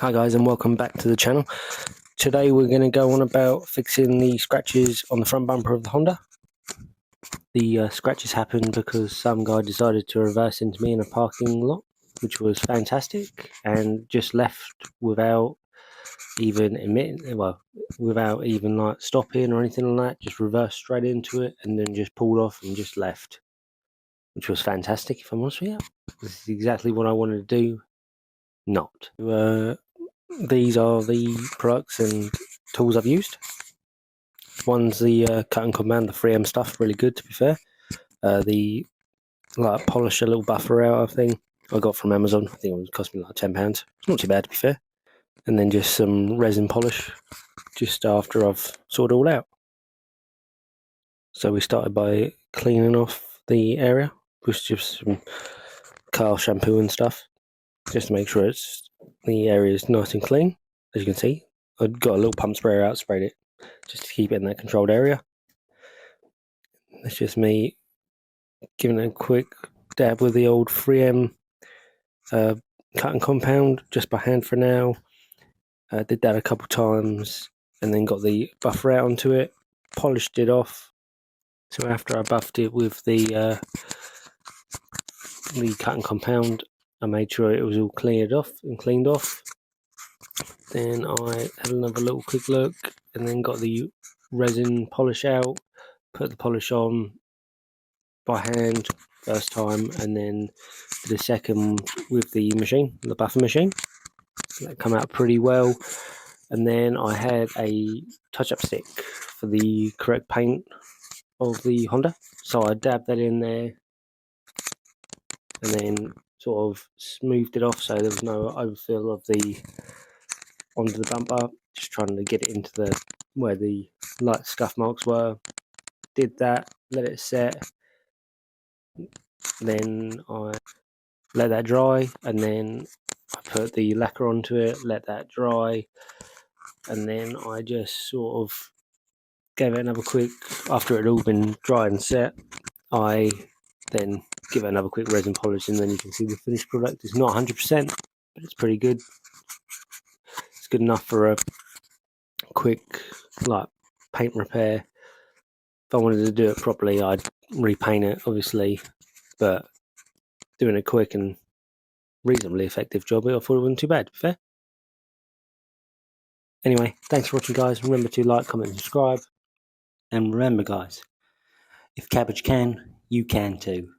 Hi guys, and welcome back to the channel. Today we're going to go on about fixing the scratches on the front bumper of the Honda. The scratches happened because some guy decided to reverse into me in a parking lot, which was fantastic, and just left without even like stopping or anything like that. Just reversed straight into it and then just pulled off and just left, which was fantastic. If I'm honest with you, this is exactly what I wanted to do. Not. These are the products and tools I've used. One's the cut and compound, the 3M stuff, really good to be fair. The polish a little buffer out thing I got from Amazon. I think it cost me like £10. It's not too bad to be fair. And then just some resin polish just after I've sorted it all out. So we started by cleaning off the area with just some car shampoo and stuff, just to make sure the area is nice and clean. As you can see, I got a little pump sprayer out, sprayed it just to keep it in that controlled area. That's just me giving it a quick dab with the old 3M cut and compound just by hand for now. Did that a couple times and then got the buffer out onto it, polished it off. So after I buffed it with the cut and compound, I made sure it was all cleaned off. Then I had another little quick look and then got the resin polish out, put the polish on by hand first time, and then the second with the machine, the buffer machine. That come out pretty well. And then I had a touch-up stick for the correct paint of the Honda, so I dabbed that in there and then sort of smoothed it off so there was no overfill of the onto the bumper, just trying to get it into where the light scuff marks were. Did that, let it set, then I let that dry, and then I put the lacquer onto it, let that dry, and then I just sort of gave it another quick, after it had all been dry and set, I then give it another quick resin polish, and then you can see the finished product is not 100%, but it's pretty good. It's good enough for a quick paint repair. If I wanted to do it properly, I'd repaint it, obviously, but doing a quick and reasonably effective job, I thought it wasn't too bad, to be fair. Anyway, thanks for watching, guys. Remember to like, comment, and subscribe. And remember, guys, if Cabbage can, you can too.